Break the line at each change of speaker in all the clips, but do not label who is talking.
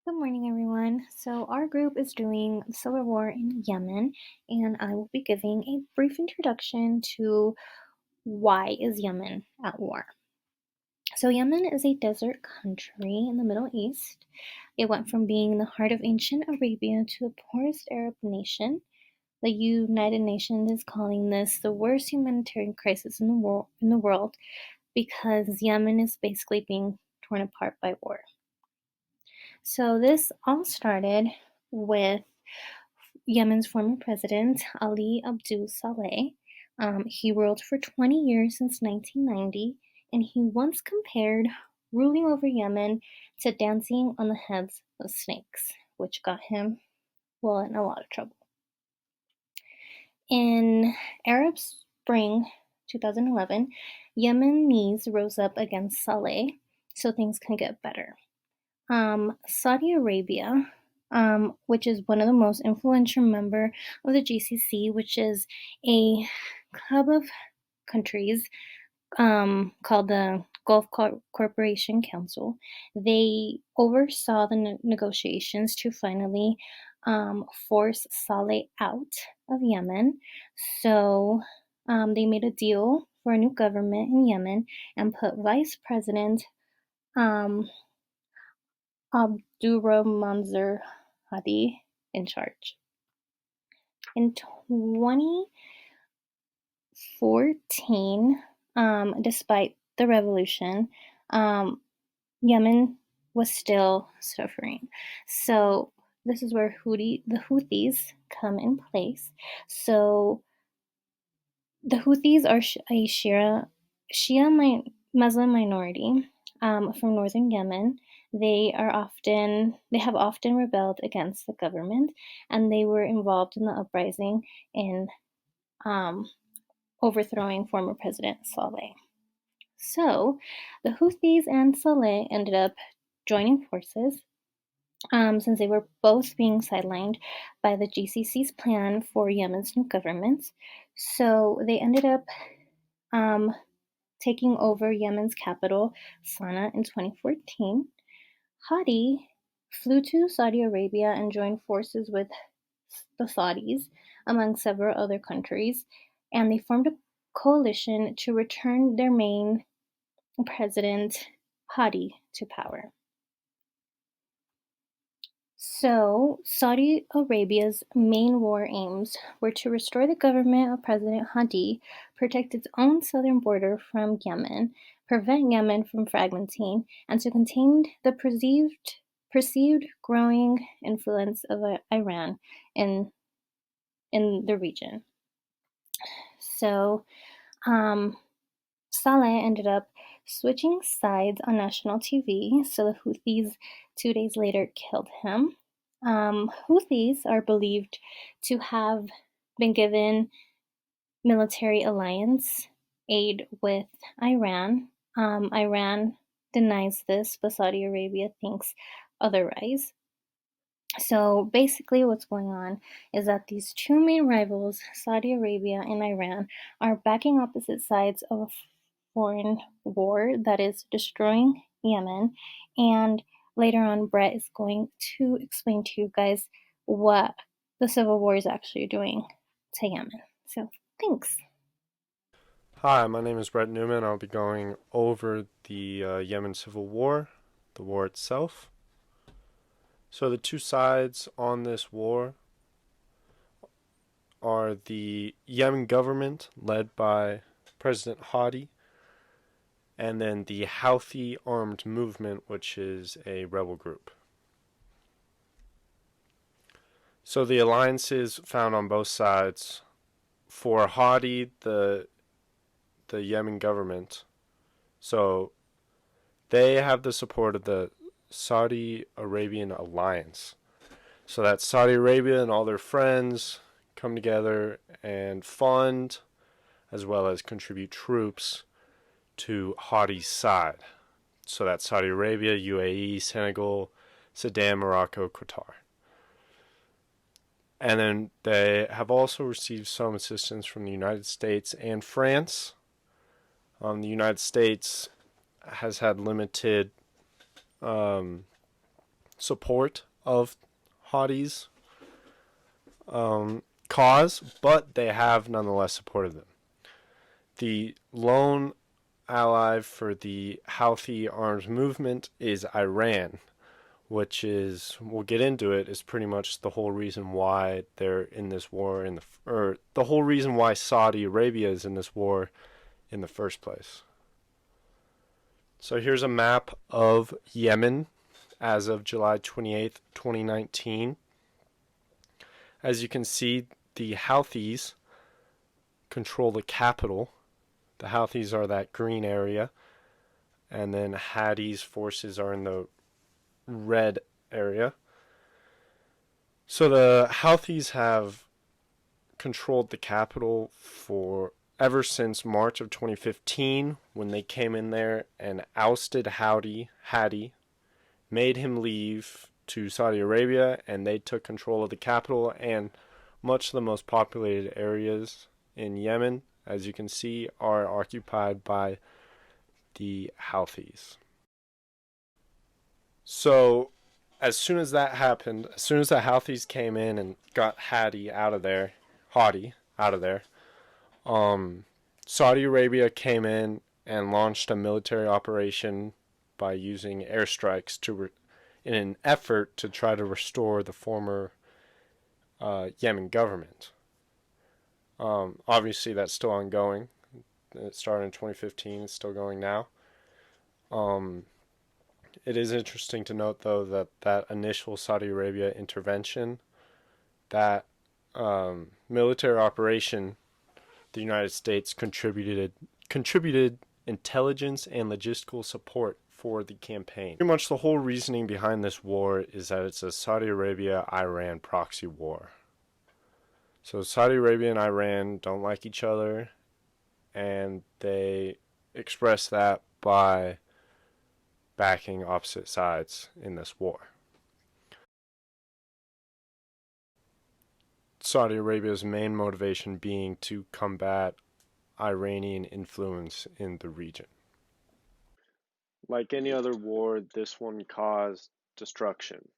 Good morning, everyone. So, our group is doing the Civil War in Yemen, and I will be giving a brief introduction to why is Yemen at war. So, Yemen is a desert country in the Middle East. It went from being the heart of ancient Arabia to the poorest Arab nation. The United Nations is calling this the worst humanitarian crisis in the world because Yemen is basically being torn apart by war. So this all started with Yemen's former president, Ali Abdul Saleh. He ruled for 20 years since 1990, and he once compared ruling over Yemen to dancing on the heads of snakes, which got him, well, in a lot of trouble. In Arab Spring 2011, Yemenis rose up against Saleh so things can get better. Saudi Arabia, which is one of the most influential member of the GCC, which is a club of countries called the Gulf Corporation Council. They oversaw the negotiations to finally force Saleh out of Yemen. So they made a deal for a new government in Yemen and put Vice President um, Abdurrahmanzur Hadi in charge. In 2014, despite the revolution, Yemen was still suffering. So this is where the Houthis come in place. So the Houthis are a Shia Muslim minority from northern Yemen. They have often rebelled against the government, and they were involved in the uprising in um, overthrowing former President Saleh. So the Houthis and Saleh ended up joining forces since they were both being sidelined by the GCC's plan for Yemen's new government. So they ended up um, taking over Yemen's capital, Sana'a, in 2014. Hadi flew to Saudi Arabia and joined forces with the Saudis, among several other countries, and they formed a coalition to return their main president, Hadi, to power. So, Saudi Arabia's main war aims were to restore the government of President Hadi, protect its own southern border from Yemen, prevent Yemen from fragmenting, and to contain the perceived growing influence of Iran in the region. So, um, Saleh ended up switching sides on national TV, so the Houthis 2 days later killed him. Houthis are believed to have been given military alliance aid with Iran. Iran denies this, but Saudi Arabia thinks otherwise. So basically, what's going on is that these two main rivals, Saudi Arabia and Iran, are backing opposite sides of a foreign war that is destroying Yemen. And later on, Brett is going to explain to you guys what the civil war is actually doing to Yemen. So, thanks.
Hi, my name is Brett Newman. I'll be going over the Yemen Civil War, the war itself. So, the two sides on this war are the Yemen government, led by President Hadi, and then the Houthi armed movement, which is a rebel group. So, the alliances found on both sides for Hadi, the Yemen government. So, they have the support of the Saudi Arabian alliance. So that Saudi Arabia and all their friends come together and fund as well as contribute troops to Hadi's side. So that's Saudi Arabia, UAE, Senegal, Sudan, Morocco, Qatar. And then they have also received some assistance from the United States and France. The United States has had limited support of Hadi's cause, but they have nonetheless supported them. The lone ally for the Houthi arms movement is Iran, which is, we'll get into it, is pretty much the whole reason why they're in this war or the whole reason why Saudi Arabia is in this war in the first place. So here's a map of Yemen as of July 28th, 2019. As you can see, the Houthis control the capital. The Houthis are that green area, and then Hadi's forces are in the red area. So the Houthis have controlled the capital for ever since March of 2015, when they came in there and ousted Hadi, made him leave to Saudi Arabia, and they took control of the capital and much of the most populated areas in Yemen, as you can see, are occupied by the Houthis. So as soon as that happened, as soon as the Houthis came in and got Hadi out of there, Saudi Arabia came in and launched a military operation by using airstrikes in an effort to try to restore the former Yemen government. Obviously, that's still ongoing. It started in 2015. It's still going now. It is interesting to note, though, that initial Saudi Arabia intervention, that military operation, the United States contributed intelligence and logistical support for the campaign. Pretty much the whole reasoning behind this war is that it's a Saudi Arabia-Iran proxy war. So Saudi Arabia and Iran don't like each other, and they express that by backing opposite sides in this war. Saudi Arabia's main motivation being to combat Iranian influence in the region. Like any other war, this one caused destruction,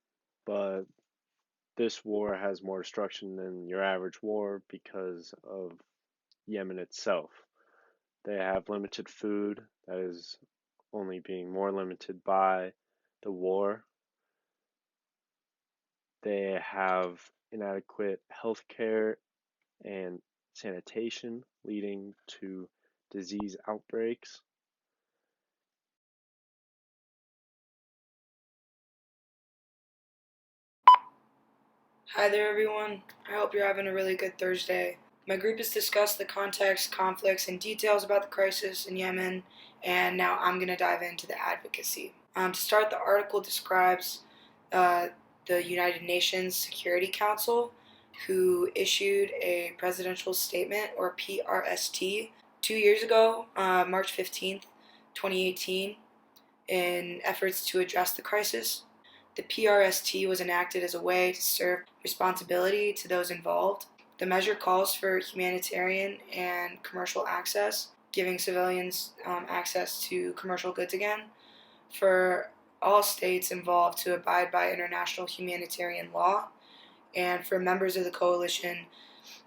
but this war has more destruction than your average war because of Yemen itself. They have limited food that is only being more limited by the war. They have inadequate health care and sanitation, leading to disease outbreaks.
Hi there, everyone. I hope you're having a really good Thursday. My group has discussed the context, conflicts, and details about the crisis in Yemen, and now I'm going to dive into the advocacy. To start, the article describes the United Nations Security Council, who issued a presidential statement, or PRST, 2 years ago, March 15th, 2018, in efforts to address the crisis. The PRST was enacted as a way to serve responsibility to those involved. The measure calls for humanitarian and commercial access, giving civilians access to commercial goods again, for all states involved to abide by international humanitarian law, and for members of the coalition,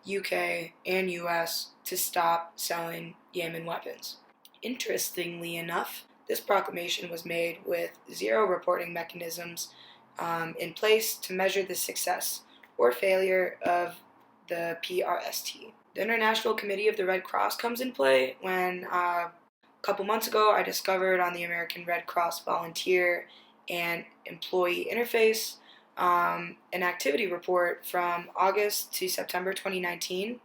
UK and US, to stop selling Yemen weapons. Interestingly enough, this proclamation was made with zero reporting mechanisms in place to measure the success or failure of the PRST. The International Committee of the Red Cross comes in play when a couple months ago I discovered on the American Red Cross volunteer and employee interface an activity report from August to September 2019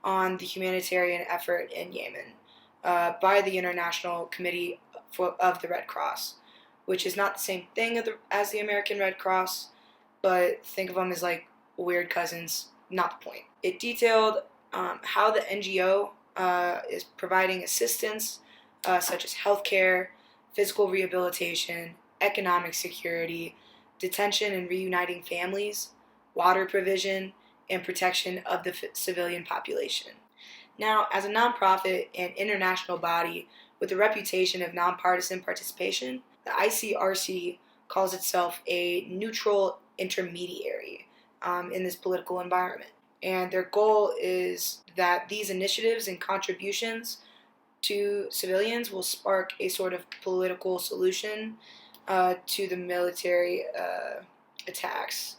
on the humanitarian effort in Yemen by the International Committee of the Red Cross, which is not the same thing as the American Red Cross, but think of them as like weird cousins, not the point. It detailed how the NGO is providing assistance such as healthcare, physical rehabilitation, economic security, detention and reuniting families, water provision, and protection of the civilian population. Now, as a nonprofit and international body with a reputation of nonpartisan participation, the ICRC calls itself a neutral intermediary in this political environment. And their goal is that these initiatives and contributions to civilians will spark a sort of political solution to the military attacks.